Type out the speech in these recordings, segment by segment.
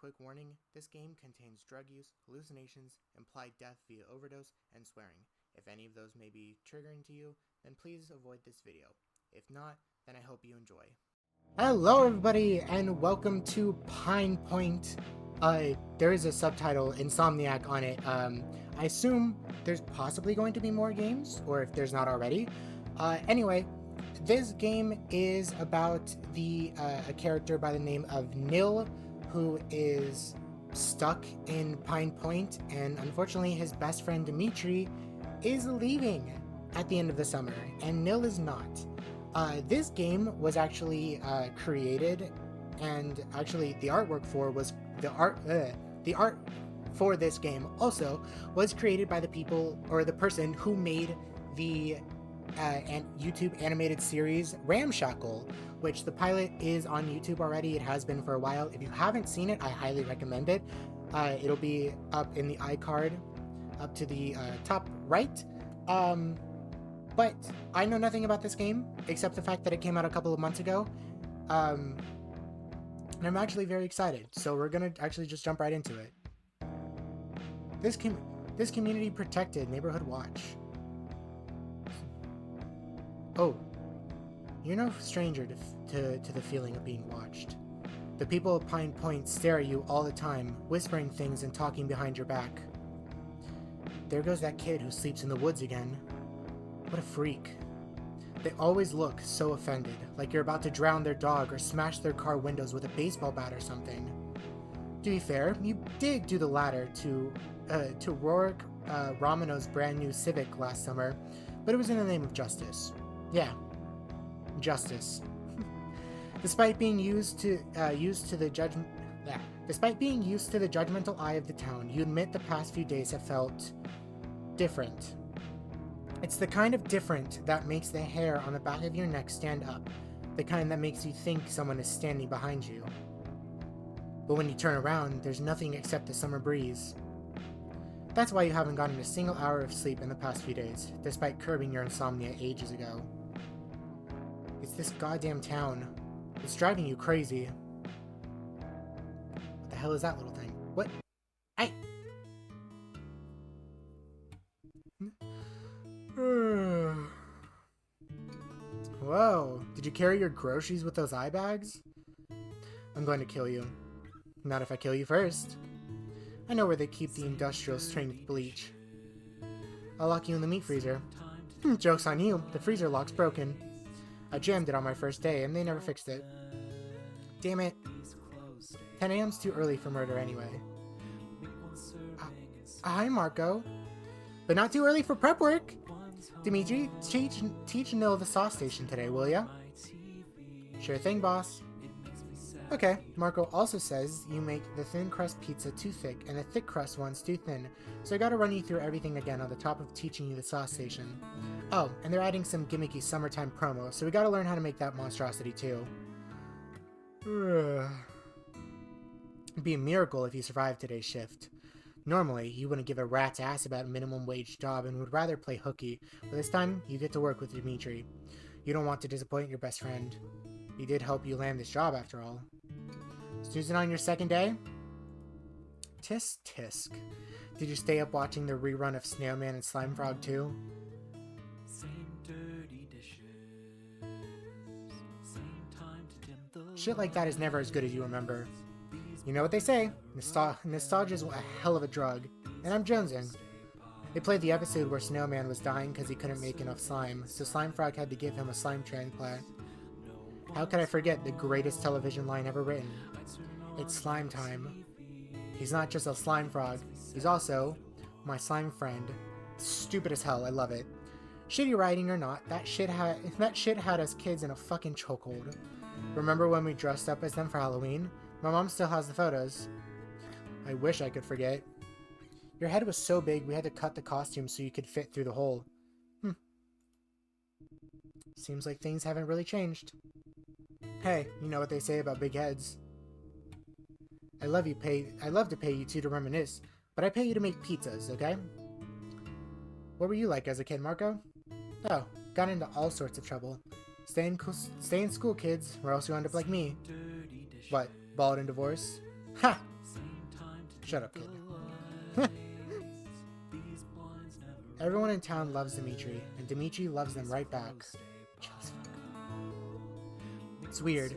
quick warning, this game contains drug use, hallucinations, implied death via overdose, and swearing. If any of those may be triggering to you, then please avoid this video. If not, then I hope you enjoy. Hello everybody, and welcome to Pine Point. There is a subtitle, Insomniac, on it. I assume there's possibly going to be more games, or if there's not already. Anyway, this game is about a character by the name of Nil, who is stuck in Pine Point, and unfortunately his best friend Dimitri is leaving at the end of the summer, and Nil is not. This game was actually created, and actually the artwork for was the art for this game also was created by the people, or the person who made the YouTube animated series Ramshackle, which the pilot is on YouTube already. It has been for a while. If you haven't seen it, I highly recommend it. It'll be up in the iCard, up to the top right. But I know nothing about this game except the fact that it came out a couple of months ago. And I'm actually very excited. So we're gonna actually just jump right into it. This community protected neighborhood watch. Oh, you're no stranger to the feeling of being watched. The people of Pine Point stare at you all the time, whispering things and talking behind your back. There goes that kid who sleeps in the woods again. What a freak. They always look so offended, like you're about to drown their dog or smash their car windows with a baseball bat or something. To be fair, you did do the latter to Rorik Romano's brand new Civic last summer, but it was in the name of justice. Yeah, justice. Despite being used to the judgmental eye of the town, you admit the past few days have felt different. It's the kind of different that makes the hair on the back of your neck stand up, the kind that makes you think someone is standing behind you. But when you turn around, there's nothing except the summer breeze. That's why you haven't gotten a single hour of sleep in the past few days, despite curbing your insomnia ages ago. It's this goddamn town. It's driving you crazy. What the hell is that little thing? What? Hey! Whoa, did you carry your groceries with those eye bags? I'm going to kill you. Not if I kill you first. I know where they keep the industrial strength bleach. I'll lock you in the meat freezer. Joke's on you, the freezer lock's broken. I jammed it on my first day and they never fixed it. Damn it. 10 a.m.'s too early for murder anyway. Hi, Marco. But not too early for prep work. Dimitri, teach Nil the sauce station today, will ya? Sure thing, boss. Okay, Marco also says you make the thin crust pizza too thick and the thick crust ones too thin, so I gotta run you through everything again on the top of teaching you the sauce station. Oh, and they're adding some gimmicky summertime promo, so we gotta learn how to make that monstrosity too. It'd be a miracle if you survived today's shift. Normally, you wouldn't give a rat's ass about a minimum wage job and would rather play hooky, but this time, you get to work with Dimitri. You don't want to disappoint your best friend. He did help you land this job after all. Snoozing on your second day? Tisk tisk. Did you stay up watching the rerun of Snailman and Slime Frog too? Shit like that is never as good as you remember. You know what they say, nostalgia is a hell of a drug, and I'm jonesing. They played the episode where Snailman was dying because he couldn't make enough slime, so Slime Frog had to give him a slime transplant. How could I forget the greatest television line ever written? It's slime time. He's not just a slime frog, he's also my slime friend. Stupid as hell, I love it. Shitty writing or not, that shit had us kids in a fucking chokehold. Remember when we dressed up as them for Halloween? My mom still has the photos. I wish I could forget. Your head was so big we had to cut the costume so you could fit through the hole. Seems like things haven't really changed. Hey, you know what they say about big heads. I love to pay you two to reminisce, but I pay you to make pizzas, okay? What were you like as a kid, Marco? Oh, got into all sorts of trouble. Stay in school, kids, or else you'll end up like me. What, bald and divorced? Ha! Shut up, kid. Everyone in town loves Dimitri, and Dimitri loves them right back. It's weird.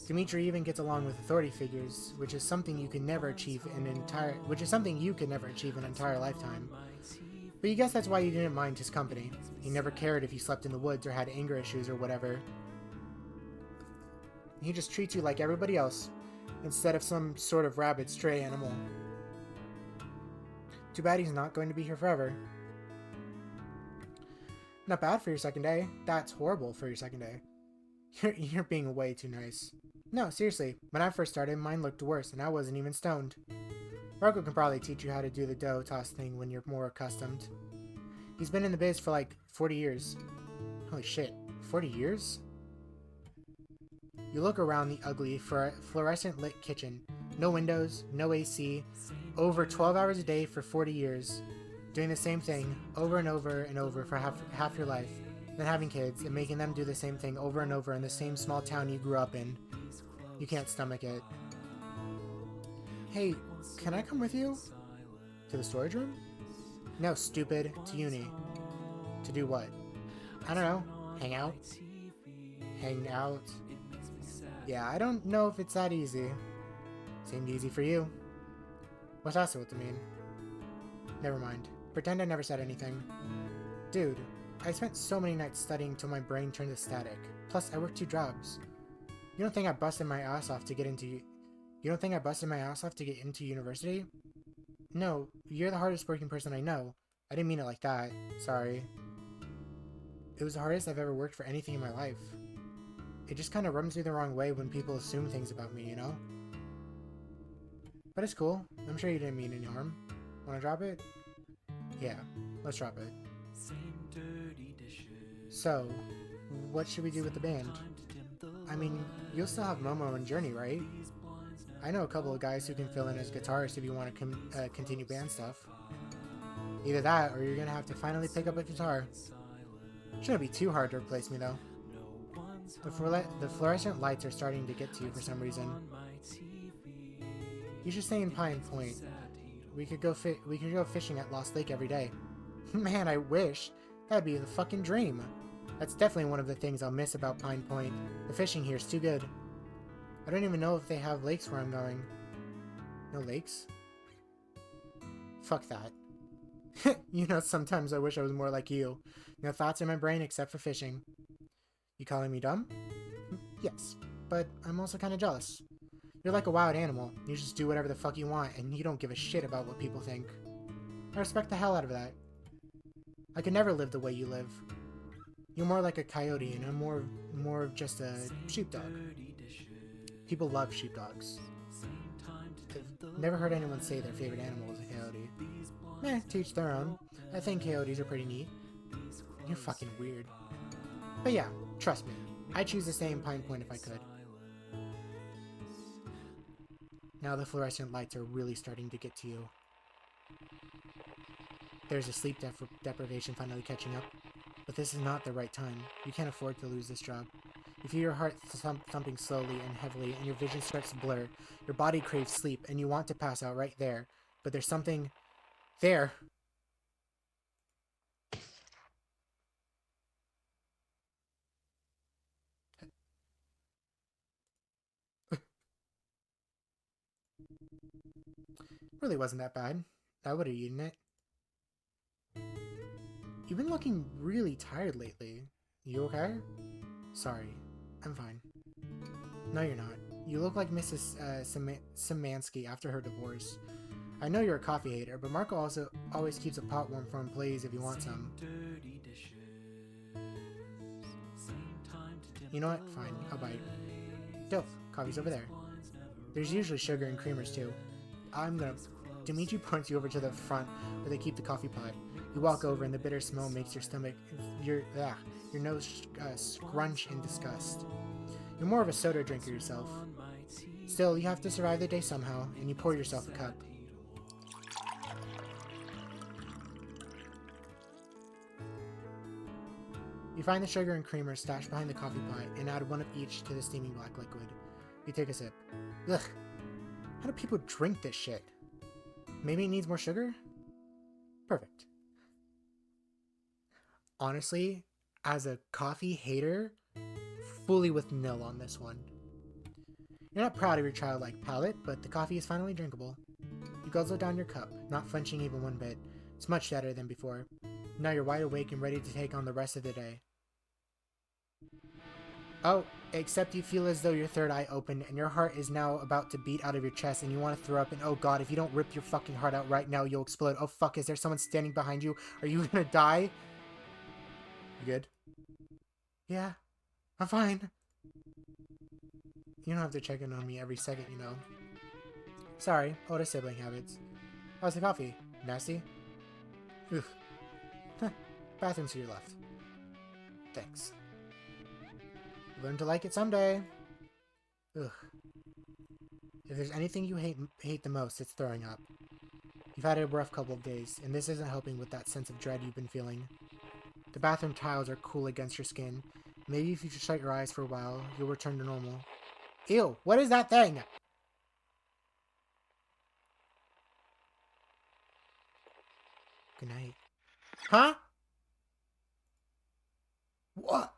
Dimitri even gets along with authority figures, which is something you can never achieve an entire lifetime. But you guess that's why you didn't mind his company. He never cared if you slept in the woods or had anger issues or whatever. He just treats you like everybody else, instead of some sort of rabid stray animal. Too bad he's not going to be here forever. Not bad for your second day. That's horrible for your second day. You're being way too nice. No, seriously, when I first started, mine looked worse, and I wasn't even stoned. Marco can probably teach you how to do the dough toss thing when you're more accustomed. He's been in the biz for like 40 years. Holy shit, 40 years? You look around the ugly, fluorescent lit kitchen. No windows, no AC, over 12 hours a day for 40 years. Doing the same thing over and over and over for half your life. Then having kids and making them do the same thing over and over in the same small town you grew up in. You can't stomach it. Hey, can I come with you? To the storage room? No, stupid. To uni. To do what? I don't know. Hang out? Hang out? Yeah, I don't know if it's that easy. Seemed easy for you. What's that supposed to mean? Never mind. Pretend I never said anything. Dude, I spent so many nights studying till my brain turned to static. Plus, I worked 2 jobs. You don't think I busted my ass off to get into university? No, you're the hardest working person I know. I didn't mean it like that. Sorry. It was the hardest I've ever worked for anything in my life. It just kind of rubs me the wrong way when people assume things about me, you know? But it's cool. I'm sure you didn't mean any harm. Wanna drop it? Yeah, let's drop it. So, what should we do with the band? I mean, you'll still have Momo and Journey, right? I know a couple of guys who can fill in as guitarists if you want to continue band stuff. Either that, or you're gonna have to finally pick up a guitar. Shouldn't be too hard to replace me, though. The fluorescent lights are starting to get to you for some reason. You should stay in Pine Point. We could go fishing at Lost Lake every day. Man, I wish. That'd be the fucking dream. That's definitely one of the things I'll miss about Pine Point. The fishing here's too good. I don't even know if they have lakes where I'm going. No lakes? Fuck that. You know, sometimes I wish I was more like you. No thoughts in my brain except for fishing. You calling me dumb? Yes, but I'm also kind of jealous. You're like a wild animal. You just do whatever the fuck you want, and you don't give a shit about what people think. I respect the hell out of that. I could never live the way you live. You're more like a coyote, and I'm more of just a sheepdog. People love sheepdogs. I've never heard anyone say their favorite animal is a coyote. Meh, to each their own. I think coyotes are pretty neat. You're fucking weird. But yeah, trust me. I'd choose to stay in Pine Point if I could. Now the fluorescent lights are really starting to get to you. There's a sleep deprivation finally catching up. But this is not the right time. You can't afford to lose this job. You feel your heart thumping slowly and heavily, and your vision starts to blur. Your body craves sleep, and you want to pass out right there. But there's something there. Really wasn't that bad. I would have eaten it. You've been looking really tired lately. You okay? Sorry. I'm fine. No, you're not. You look like Mrs. Szymanski after her divorce. I know you're a coffee hater, but Marco also always keeps a pot warm for employees if you want some. You know what? Fine. I'll bite. Dope. Coffee's over there. There's usually sugar and creamers too. Dimitri points you over to the front where they keep the coffee pot. You walk over and the bitter smell makes your nose scrunch in disgust. You're more of a soda drinker yourself. Still, you have to survive the day somehow, and you pour yourself a cup. You find the sugar and creamer stashed behind the coffee pot and add one of each to the steaming black liquid. You take a sip. Ugh. How do people drink this shit? Maybe it needs more sugar? Perfect. Honestly, as a coffee hater, fully with nil on this one. You're not proud of your childlike palate, but the coffee is finally drinkable. You guzzle down your cup, not flinching even one bit. It's much better than before. Now you're wide awake and ready to take on the rest of the day. Oh, except you feel as though your third eye opened and your heart is now about to beat out of your chest and you want to throw up and oh god, if you don't rip your fucking heart out right now, you'll explode. Oh fuck, is there someone standing behind you? Are you gonna die? You good? Yeah, I'm fine. You don't have to check in on me every second, you know. Sorry, older sibling habits. How's the coffee? Nasty? Ugh. Bathroom to your left. Thanks. Learn to like it someday. Ugh. If there's anything you hate the most, it's throwing up. You've had a rough couple of days, and this isn't helping with that sense of dread you've been feeling. The bathroom tiles are cool against your skin. Maybe if you just shut your eyes for a while, you'll return to normal. Ew, what is that thing? Good night. Huh? What?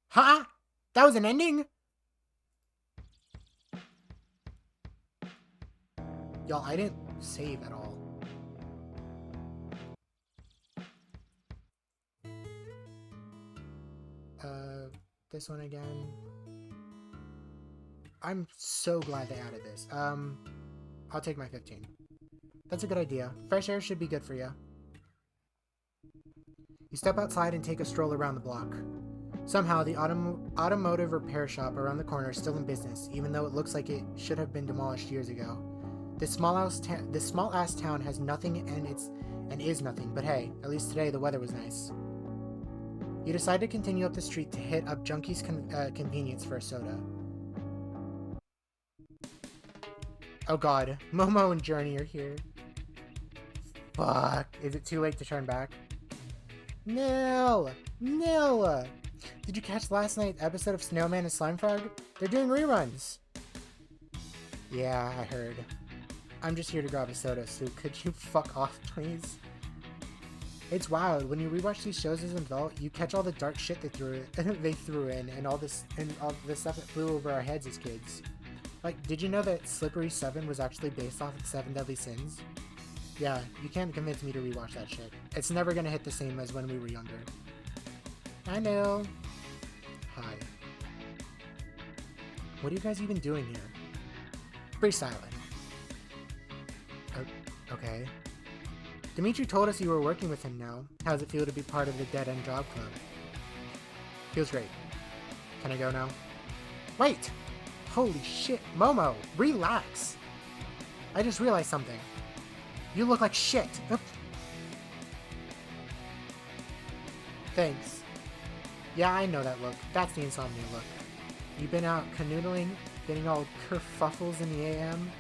Huh? That was an ending? Y'all, I didn't save at all. This one again. I'm so glad they added this. I'll take my 15. That's a good idea. Fresh air should be good for you. You step outside and take a stroll around the block. Somehow, the automotive repair shop around the corner is still in business, even though it looks like it should have been demolished years ago. This small-ass town has nothing and is nothing, but hey, at least today the weather was nice. You decide to continue up the street to hit up Junkie's convenience for a soda. Oh god, Momo and Journey are here. Fuck, is it too late to turn back? No! No! Did you catch last night's episode of Snowman and Slime Frog? They're doing reruns. Yeah, I heard. I'm just here to grab a soda, so could you fuck off, please? It's wild. When you rewatch these shows as an adult, you catch all the dark shit they threw in, and all this stuff that flew over our heads as kids. Like, did you know that Slippery 7 was actually based off of the 7 Deadly Sins? Yeah, you can't convince me to rewatch that shit. It's never gonna hit the same as when we were younger. I know. Hi. What are you guys even doing here? Freestyling. Okay. Dimitri told us you were working with him now. How's it feel to be part of the Dead End Job Club? Feels great. Can I go now? Wait! Holy shit, Momo, relax! I just realized something. You look like shit. Oops. Thanks. Yeah, I know that look. That's the Insomnia look. You've been out canoodling, getting all kerfuffles in the AM?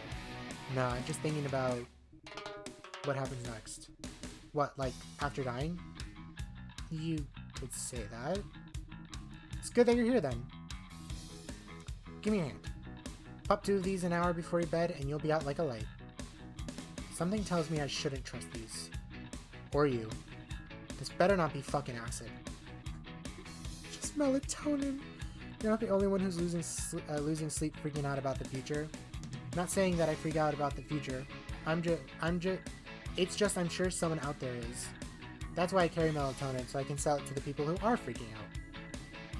Nah, I'm just thinking about what happens next. What, like, after dying? You could say that. It's good that you're here then. Give me a hand. Pop 2 of these an hour before your bed and you'll be out like a light. Something tells me I shouldn't trust these. Or you. This better not be fucking acid. Just melatonin. You're not the only one who's losing sleep freaking out about the future. Not saying that I freak out about the future. It's just I'm sure someone out there is. That's why I carry melatonin, so I can sell it to the people who are freaking out.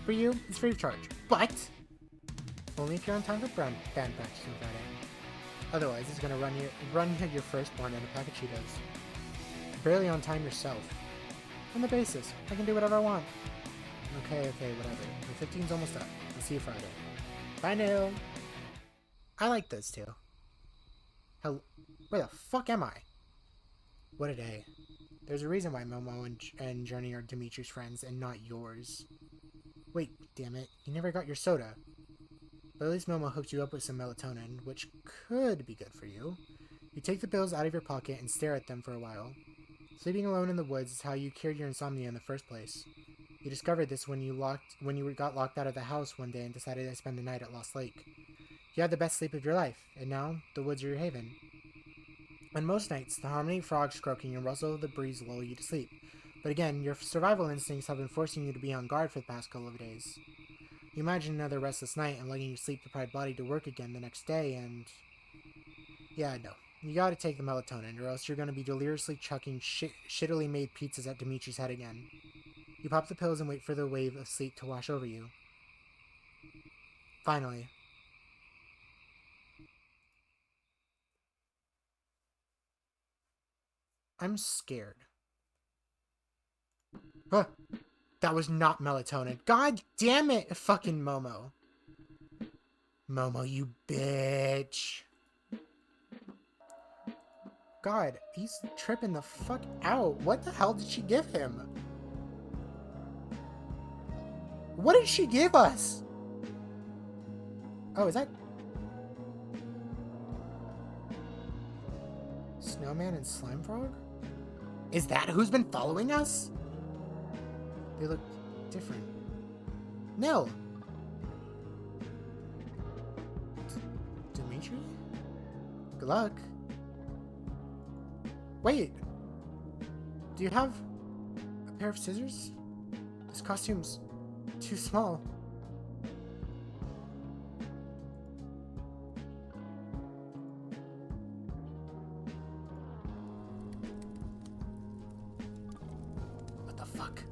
For you, it's free of charge. But only if you're on time for band practice on Friday. Otherwise, it's gonna run your firstborn in a pack of Cheetos. Barely on time yourself. On the basis, I can do whatever I want. Okay, whatever. My 15's almost up. I'll see you Friday. Bye now. I like those two. Hell, where the fuck am I? What a day. There's a reason why Momo and Journey are Dimitri's friends and not yours. Wait, damn it. You never got your soda. But at least Momo hooked you up with some melatonin, which could be good for you. You take the pills out of your pocket and stare at them for a while. Sleeping alone in the woods is how you cured your insomnia in the first place. You discovered this when you got locked out of the house one day and decided to spend the night at Lost Lake. You had the best sleep of your life, and now the woods are your haven. On most nights, the harmony of frogs croaking and rustle of the breeze lull you to sleep. But again, your survival instincts have been forcing you to be on guard for the past couple of days. You imagine another restless night and letting your sleep-deprived body to work again the next day, and... yeah, no. You gotta take the melatonin, or else you're gonna be deliriously chucking shittily made pizzas at Dimitri's head again. You pop the pills and wait for the wave of sleep to wash over you. Finally. I'm scared. Huh. That was not melatonin. God damn it, fucking Momo. Momo, you bitch. God, he's tripping the fuck out. What the hell did she give him? What did she give us? Oh, is that... Snowman and Slime Frog? Is that who's been following us? They look different. No. Dimitri? Good luck. Wait. Do you have a pair of scissors? This costume's too small. What the fuck?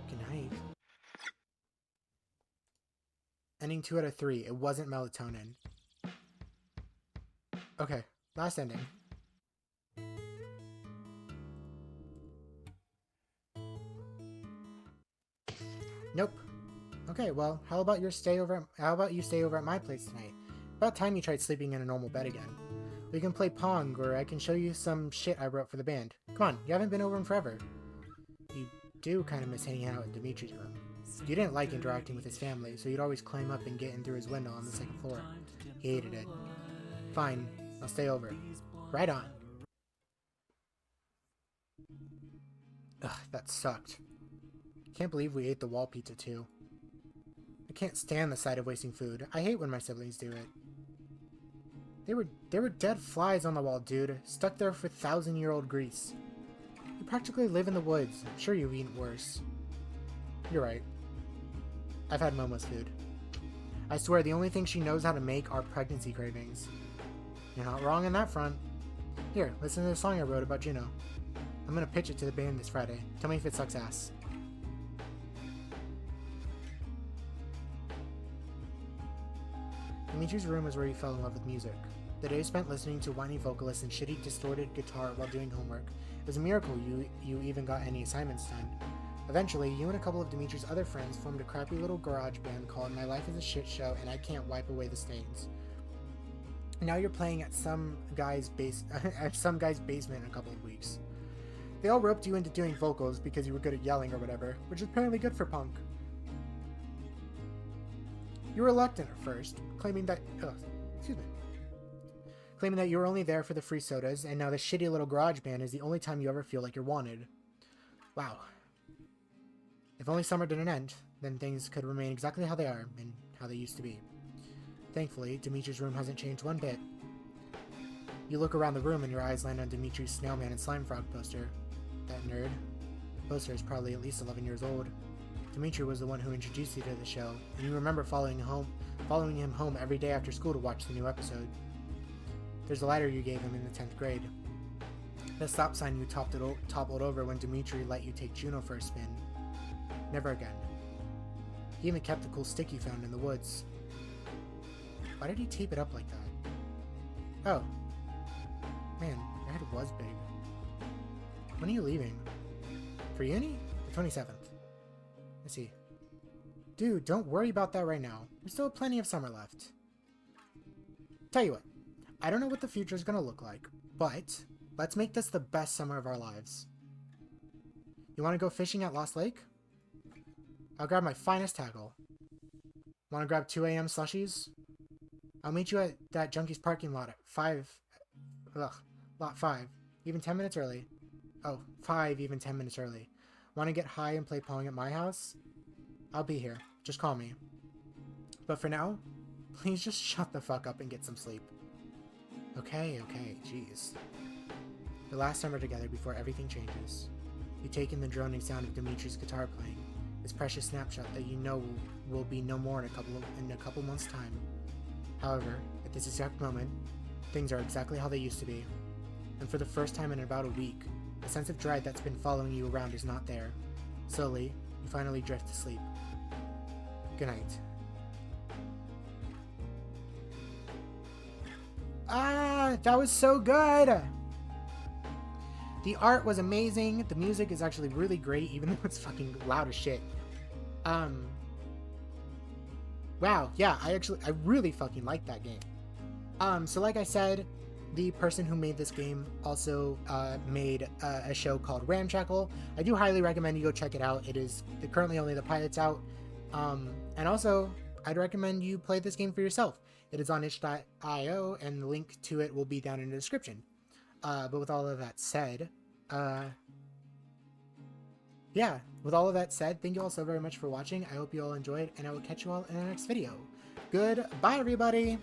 Good night. Ending 2 out of 3. It wasn't melatonin. Okay, last ending. Nope. Okay, well, how about you stay over at my place tonight? About time you tried sleeping in a normal bed again. We can play Pong, or I can show you some shit I wrote for the band. Come on, you haven't been over in forever. You do kind of miss hanging out in Dimitri's room. You didn't like interacting with his family, so you'd always climb up and get in through his window on the second floor. He hated it. Fine, I'll stay over. Right on. Ugh, that sucked. Can't believe we ate the wall pizza too. I can't stand the sight of wasting food. I hate when my siblings do it. They were dead flies on the wall, dude. Stuck there for 1,000-year-old grease. You practically live in the woods. I'm sure you've eaten worse. You're right. I've had Momo's food. I swear the only thing she knows how to make are pregnancy cravings. You're not wrong on that front. Here, listen to the song I wrote about Juno. I'm gonna pitch it to the band this Friday. Tell me if it sucks ass. Dimitri's room was where he fell in love with music. The day spent listening to whiny vocalists and shitty distorted guitar while doing homework. It was a miracle you even got any assignments done. Eventually, you and a couple of Dimitri's other friends formed a crappy little garage band called My Life is a Shit Show and I Can't Wipe Away the Stains. Now you're playing at some guy's basement in a couple of weeks. They all roped you into doing vocals because you were good at yelling or whatever, which is apparently good for punk. You were reluctant at first, claiming that you were only there for the free sodas, and now the shitty little garage band is the only time you ever feel like you're wanted. Wow. If only summer didn't end, then things could remain exactly how they are, and how they used to be. Thankfully, Dimitri's room hasn't changed one bit. You look around the room and your eyes land on Dimitri's Snowman and Slime Frog poster. That nerd. The poster is probably at least 11 years old. Dimitri was the one who introduced you to the show, and you remember following him home every day after school to watch the new episode. There's a lighter you gave him in the 10th grade. The stop sign you toppled over when Dimitri let you take Juno for a spin. Never again. He even kept the cool stick you found in the woods. Why did he tape it up like that? Oh. Man, your head was big. When are you leaving? For uni? The 27th. Let's see. Dude, don't worry about that right now. We still have plenty of summer left. Tell you what. I don't know what the future is going to look like, but let's make this the best summer of our lives. You want to go fishing at Lost Lake? I'll grab my finest tackle. Want to grab 2 a.m. slushies? I'll meet you at that Junkie's parking lot at lot 5, even 10 minutes early. Oh, 5, even 10 minutes early. Want to get high and play Pong at my house? I'll be here. Just call me. But for now, please just shut the fuck up and get some sleep. Okay, jeez. The last time we're together before everything changes. You take in the droning sound of Dimitri's guitar playing, this precious snapshot that you know will be no more in a couple months' time. However, at this exact moment, things are exactly how they used to be. And for the first time in about a week, the sense of dread that's been following you around is not there. Slowly, you finally drift to sleep. Good night. Ah, that was so good! The art was amazing. The music is actually really great, even though it's fucking loud as shit. Wow, yeah, I really fucking like that game. So like I said, the person who made this game also made a show called Ramshackle. I do highly recommend you go check it out. It is currently only the pilot's out. And also, I'd recommend you play this game for yourself. It is on itch.io, and the link to it will be down in the description. But with all of that said, yeah, with all of that said, thank you all so very much for watching. I hope you all enjoyed, and I will catch you all in the next video. Goodbye, everybody!